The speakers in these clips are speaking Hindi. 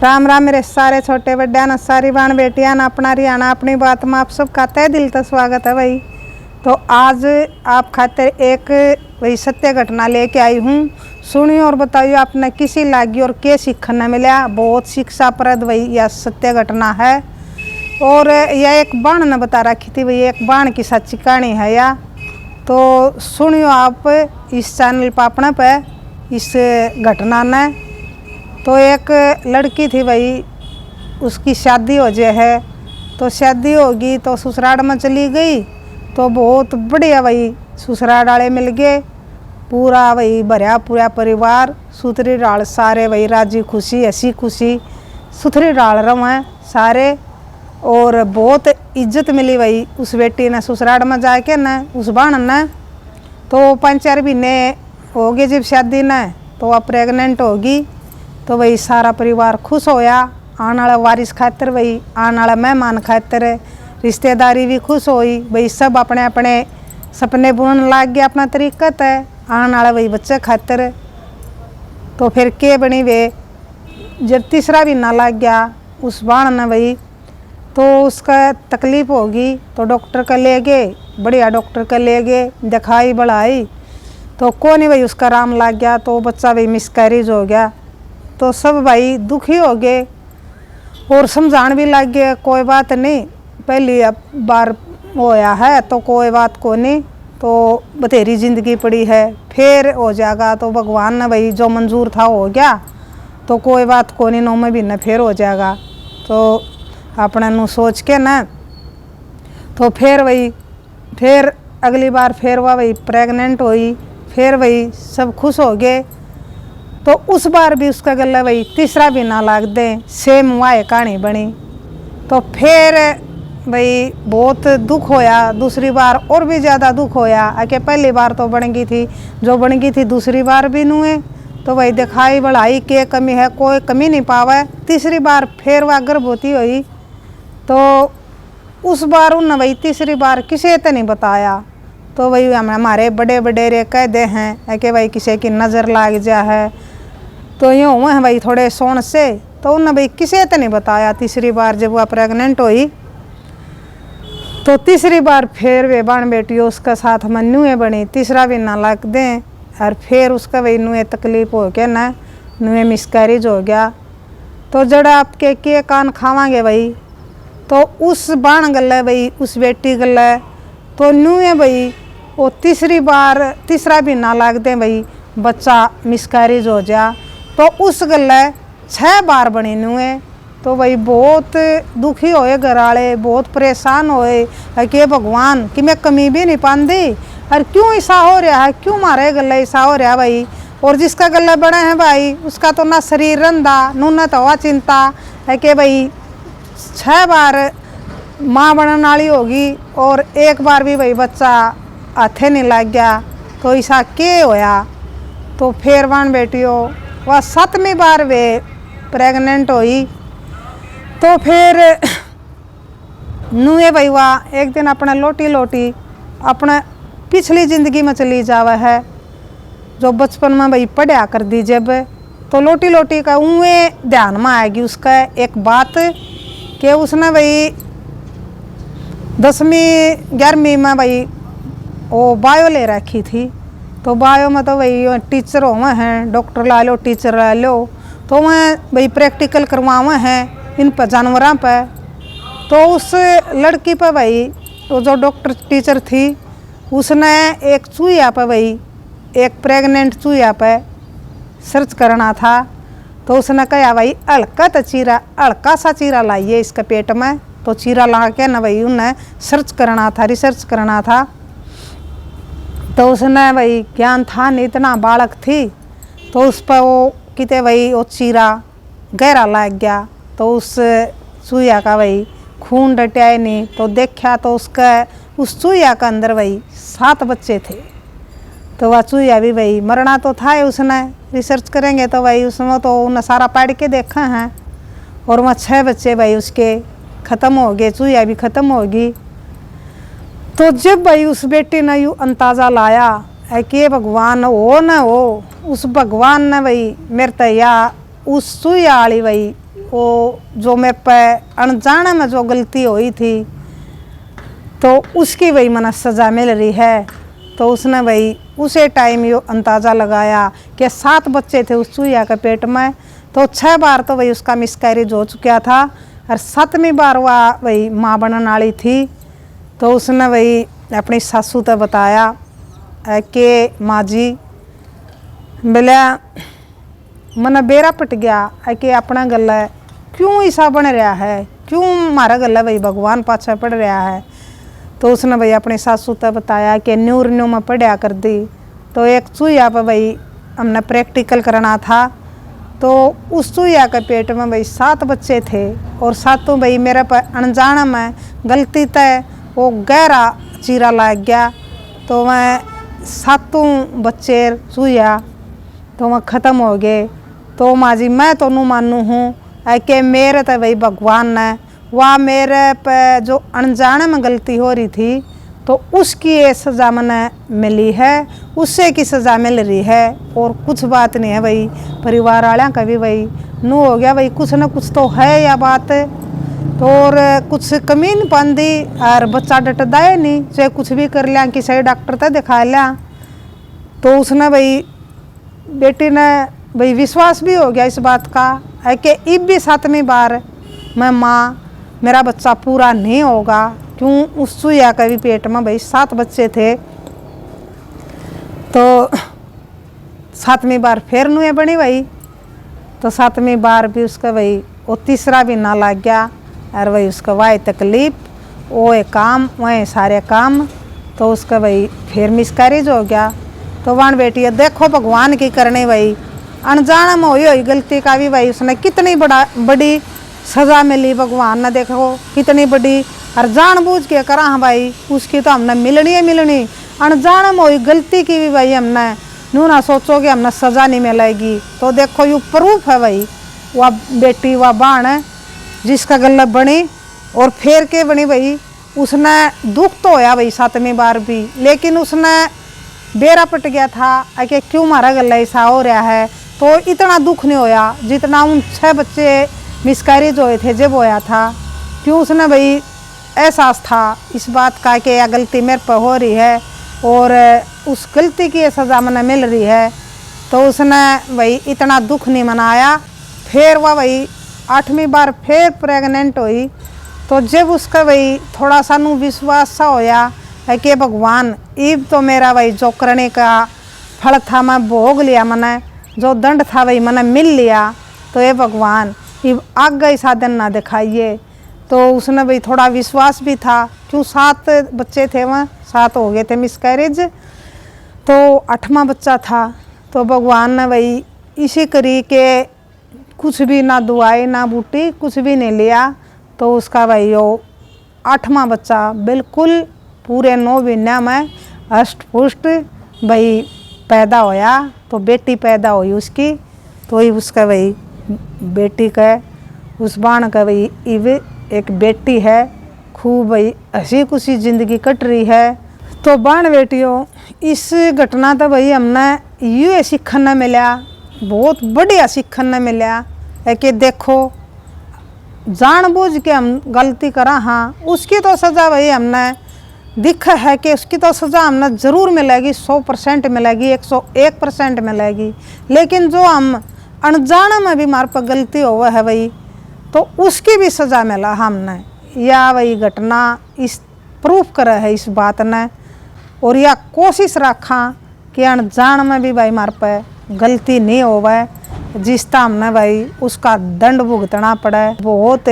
राम राम मेरे सारे छोटे बड्डा न सारी बाण बेटियां न अपना रियाना अपनी बात में आप सब का तहे दिल से स्वागत है भाई। तो आज आप खातिर एक वही सत्य घटना लेके आई हूँ। सुनियो और बताइए आपने किसी लागी और क्या सीखने मिला। बहुत शिक्षाप्रद वही यह सत्य घटना है। और यह एक बाण ने बता रखी थी, वही एक बाण की सच्ची कहानी है या। तो सुनियो आप इस चैनल पर अपने पे इस घटना ने। तो एक लड़की थी भाई, उसकी शादी हो जाए है। तो शादी होगी तो ससुराल में चली गई। तो बहुत बढ़िया भाई ससुराल वाले मिल गए, पूरा वही भरया पूरा परिवार सुथरी डाल सारे वही राजी खुशी हंसी खुशी सुथरी डाल रहे हैं सारे। और बहुत इज्जत मिली भाई उस बेटी ने ससुराल में जाके न उस बाण ने। तो 5-4 महीने हो गए जब शादी ने, तो वह प्रेग्नेंट होगी। तो वही सारा परिवार खुश होया, आने वाला वारिस खातिर वही आने वाला मेहमान खातिर रिश्तेदारी भी खुश हुई भाई। सब अपने अपने सपने बुनने लग गया अपना तरीका है आने वाला वही बच्चे खातिर। तो फिर के बनी वे जब तीसरा महीना लग गया उस बाण ने वही, तो उसका तकलीफ होगी। तो डॉक्टर का ले गए, बढ़िया डॉक्टर का ले गए, दिखाई बढ़ाई। तो को नहीं भाई उसका आराम लग गया। तो बच्चा भाई मिसकैरेज हो गया। तो सब भाई दुखी हो गए और समझान भी लग गए कोई बात नहीं, पहली बार होया है तो कोई बात को नहीं, तो बथेरी जिंदगी पड़ी है फिर हो जाएगा। तो भगवान ने भाई जो मंजूर था हो गया, तो कोई बात को नहीं, 9 महीने फिर हो जाएगा। तो अपने नु सोच के ना, तो फिर वही फिर अगली बार फिर वही प्रेग्नेंट हुई। फिर वही सब खुश हो गए। तो उस बार भी उसका गला वही तीसरा भी ना लाग दे सेम वाए कहानी बनी। तो फिर भाई बहुत दुख होया दूसरी बार, और भी ज़्यादा दुख होया कि पहली बार तो बन गई थी जो बन गई थी, दूसरी बार भी नुए। तो वही दिखाई बढ़ाई के कमी है, कोई कमी नहीं पावे। तीसरी बार फिर वह गर्भवती हुई। तो उस बार उन वही तीसरी बार किसी ने नहीं बताया। तो वही हमारे बड़े बड़े कह दे हैं कि भाई किसी की नज़र लाग जा है, तो यूँ हुए हैं भाई थोड़े सोन से। तो उन्हें भाई किसी ने नहीं बताया। तीसरी बार जब वह प्रेग्नेंट हुई, तो तीसरी बार फिर वे बाण बेटी उसका साथ में नुए बनी, तीसरा भी ना लग दें। और फिर उसका भाई नुए तकलीफ हो गया ना, नुए मिसकैरेज हो गया। तो जड़ आपके के कान खावांगे भाई, तो उस बाण गले भाई उस बेटी गले तो नुए भाई वो तीसरी बार तीसरा भी ना लग दें भाई बच्चा मिसकैरेज हो जा। तो उस गले 6 बार बनी नुए। तो भाई बहुत दुखी होए घर वाले, बहुत परेशान होए कि भगवान कि मैं कमी भी नहीं पाती और क्यों ऐसा हो रहा है, क्यों मारे गले ऐसा हो रहा भाई। और जिसका गला बड़ा है भाई उसका तो ना शरीर रंधा नूना तो हुआ चिंता है कि भाई 6 बार माँ बनने वाली होगी और एक बार भी भाई बच्चा हाथे नहीं लग गया। तो ऐसा के होया। तो फिर बाण बेटियों वह 7वीं बार वे प्रेग्नेंट हुई। तो फिर नुए भाई वह एक दिन अपना लोटी अपने पिछली ज़िंदगी में चली जावा है, जो बचपन में भाई पढ़ा कर दी जब। तो लोटी का उन्हें ध्यान में आएगी उसका एक बात कि उसने भाई 10वीं 11वीं में भाई वो बायो ले रखी थी। तो बायो में तो भाई टीचर हुए हैं, डॉक्टर ला लो टीचर ला लो। तो वह भाई प्रैक्टिकल करवावे हैं इन पर जानवरों पर। तो उस लड़की पर भाई तो जो डॉक्टर टीचर थी उसने एक चूहिया पर भाई एक प्रेग्नेंट चूहिया पर सर्च करना था। तो उसने कहा भाई हल्का सा चीरा लाइए इसके पेट में। तो चीरा ला के ना भाई उन्हें सर्च करना था, रिसर्च करना था। तो उसने भाई ज्ञान था नहीं, इतना बालक थी। तो उस पर वो किते भाई वो चीरा गहरा लग गया। तो उस चूहिया का भाई खून डटिया नहीं। तो देखा तो उसका उस चूहिया का अंदर भाई 7 बच्चे थे। तो वह चूहिया भी भाई मरना तो था ही, उसने रिसर्च करेंगे तो भाई उसमें तो उन्हें सारा पढ़ के देखा है। और वह 6 बच्चे भाई उसके ख़त्म हो गए, चूहिया भी ख़त्म होगी। तो जब भाई उस बेटी ने यूँ अंदाज़ा लाया है कि भगवान हो न हो, उस भगवान ने भाई मेरे तैया उस चूहिया वाली भाई वो जो मेरे पे अनजाने में जो गलती हुई थी तो उसकी वही मना सज़ा मिल रही है। तो उसने वही उसे टाइम ये अंदाज़ा लगाया कि 7 बच्चे थे उस चूहिया के पेट में, तो 6 बार तो वही उसका मिसकैरेज हो चुका था और 7वीं बार वह वही माँ बनने वाली थी। तो उसने वही अपनी सासू तो बताया कि माँ जी बोले मन बेरा पट गया कि अपना गला क्यों ऐसा बन रहा है, क्यों हमारा गला वही भगवान पाछा पड़ रहा है। तो उसने भाई अपनी सासू तो बताया कि न्यूर न्यू में पढ़ा कर दी। तो एक चूहिया पर भाई हमने प्रैक्टिकल करना था, तो उस चूहिया के पेट में भाई 7 बच्चे थे और 7 भाई मेरे पर अनजाना में गलती तय वो गहरा चीरा लग गया। तो मैं 7 बच्चे चूहिया तो वह ख़त्म हो गए। तो माँ जी मैं तो नू मानू हूँ कि मेरे तो भाई भगवान ने वह मेरे पे जो अनजाने में गलती हो रही थी तो उसकी ये सज़ा मैंने मिली है, उससे की सज़ा मिल रही है और कुछ बात नहीं है भाई। परिवार वालों का भी भाई नू हो गया भाई कुछ ना कुछ तो है या बात, तो और कुछ कमी नहीं पाती और बच्चा डटदा है नहीं, चाहे कुछ भी कर लिया किसी डॉक्टर तक दिखा लिया। तो उसने भाई बेटी ने भाई विश्वास भी हो गया इस बात का है कि अब भी 7वीं बार मैं माँ मेरा बच्चा पूरा नहीं होगा, क्यों उस चूहिया के भी पेट में भाई 7 बच्चे थे। तो 7वीं बार फिर नुए बनी भाई, तो 7वीं बार भी उसका भाई वो तीसरा भी ना लग गया और वही उसका वाई तकलीफ वो एक काम वही सारे काम, तो उसका भाई फिर मिसकैरेज हो गया। तो वान बेटी देखो भगवान की करनी भाई अनजाना में हुई गलती का भी भाई उसने कितनी बड़ी सज़ा मिली भगवान ने, देखो कितनी बड़ी और जानबूझ के करा हाँ भाई उसकी तो हमने मिलनी है मिलनी। अनजाने में हुई गलती की भी भाई हमने नू ना सोचो कि हमने सज़ा नहीं मिलेगी। तो देखो यू प्रूफ है भाई वह बेटी वह बाण है जिसका गला बनी और फेर के बनी भाई, उसने दुख तो होया भाई 7वीं बार भी, लेकिन उसने बेरा पट गया था कि क्यों हमारा गला ऐसा हो रहा है। तो इतना दुख नहीं होया जितना उन 6 बच्चे मिसकैरेज हुए थे जब होया था, क्यों उसने भाई एहसास था इस बात का कि यह गलती मेरे पर हो रही है और उस गलती की सज़ा मैंने मिल रही है। तो उसने भाई इतना दुख नहीं मनाया। फिर वह भाई 8वीं बार फिर प्रेग्नेंट हुई। तो जब उसका भाई थोड़ा सा नू विश्वास सा होया है कि भगवान इब तो मेरा भाई जो करने का फल था मैं भोग लिया, मैंने जो दंड था भाई मैंने मिल लिया, तो ये भगवान इब आगे साधन ना दिखाइए। तो उसने भाई थोड़ा विश्वास भी था, क्यों 7 बच्चे थे वहाँ 7 हो गए थे मिसकैरेज, तो 8वां बच्चा था। तो भगवान ने भाई इसी करी के कुछ भी ना दुआई ना बूटी कुछ भी नहीं लिया, तो उसका भाई वो 8वां बच्चा बिल्कुल पूरे 9 महीना में अष्ट पुष्ट भाई पैदा होया। तो बेटी पैदा हुई उसकी, तो ही उसका भाई बेटी का उस बाण का भाई इव एक बेटी है, खूब भाई हंसी खुशी ज़िंदगी कट रही है। तो बाण बेटियों इस घटना तो भाई हमने ये सीखने मिला, बहुत बढ़िया सीखने मिला है कि देखो जानबूझ के हम गलती करा हाँ उसकी तो सज़ा भाई हमने दिख है कि उसकी तो सज़ा हमने ज़रूर मिलेगी, 100% मिलेगी, 101% मिलेगी। लेकिन जो हम अनजाने में भी हमारे पर गलती हुआ है भाई तो उसकी भी सज़ा मिला हमने, या वही घटना इस प्रूफ करे है इस बात ने। और या कोशिश रखा कि अनजान में भी भाई हमारे पे गलती नहीं होवे, जिसका हमने भाई उसका दंड भुगतना पड़े। बहुत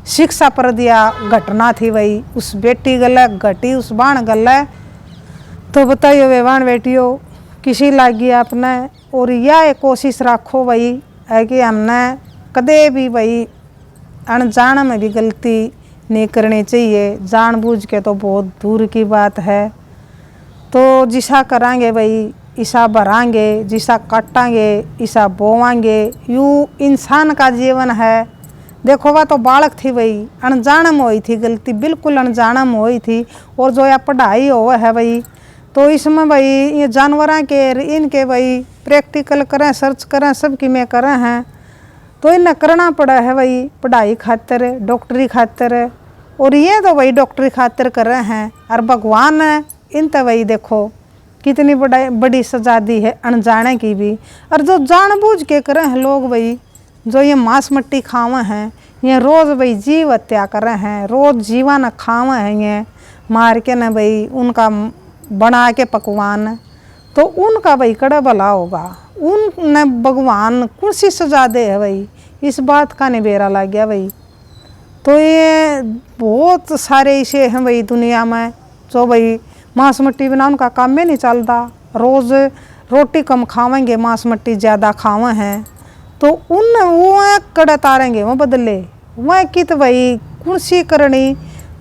शिक्षा पर दिया घटना थी भाई उस बेटी गले घटी उस बाण गले। तो बताइए वे बाण बेटियों किसी लागी आपने, और यह कोशिश रखो भाई है कि हमने कदे भी भाई अनजाने में भी गलती नहीं करनी चाहिए, जानबूझ के तो बहुत दूर की बात है। तो जिसा करांगे भाई ईसा भरांगे, जिसा काटांगे ईसा बोवांगे, यूँ इंसान का जीवन है। देखो वह तो बालक थी भाई अनजाने में हुई थी गलती, बिल्कुल अनजाने में हुई थी। और जो यह पढ़ाई हो है भाई तो इसमें भाई ये जानवरों के इनके भाई प्रैक्टिकल करें सर्च करें सब की में करें हैं। तो इन्हें करना पड़ा है भाई पढ़ाई खातिर, डॉक्टरी खातिर। और ये तो भाई डॉक्टरी खातिर कर रहे हैं, और भगवान ने इन तो भाई देखो कितनी बड़ी सजा दी है अनजाने की भी। और जो जानबूझ के कर रहे हैं लोग भाई, जो ये मांस मट्टी खावे हैं, ये रोज़ भाई जीव हत्या कर रहे हैं, रोज़ जीवा न खावे हैं, ये मार के न भाई उनका बना के पकवान, तो उनका भाई कड़ा भला होगा। उन भगवान कौन सी सजा दे है भाई, इस बात का नहीं बेरा लग गया भाई। तो ये बहुत सारे ऐसे हैं भाई दुनिया में जो भाई मांस मट्टी बिना उनका काम ही नहीं चलता, रोज़ रोटी कम खावेंगे, मांस मट्टी ज़्यादा खावे हैं, तो उन वो कड़े तारेंगे वो बदले, वह कित भाई कौन सी करनी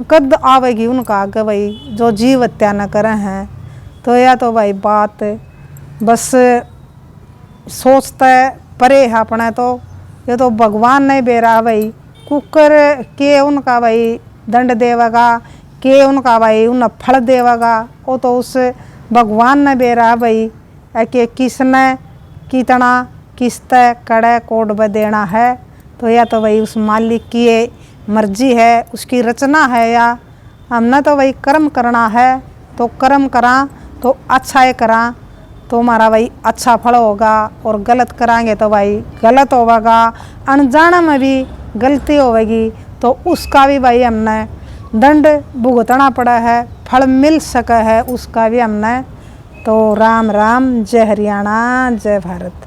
कद आवेगी उनका आगे भाई, जो जीव हत्या न करे हैं। तो यह तो भाई बात बस सोचता है परे है अपने, तो ये तो भगवान नहीं बेरा भाई कुकर के उनका भाई दंड देवेगा, के उनका भाई उन्हें फल देवेगा, वो तो उस भगवान ने बेरा भाई कि किसने कितना किस्त कड़े कोड में देना है। तो या तो भाई उस मालिक की मर्जी है, उसकी रचना है, या हमने तो भाई कर्म करना है, तो कर्म करा तो अच्छा ही करा तो हमारा भाई अच्छा फल होगा, और गलत कराएंगे तो भाई गलत होगा, अनजाने में भी गलती होगी, तो उसका भी भाई हमने दंड भुगतना पड़ा है, फल मिल सका है उसका भी हमने। तो राम राम, जय हरियाणा, जय भारत।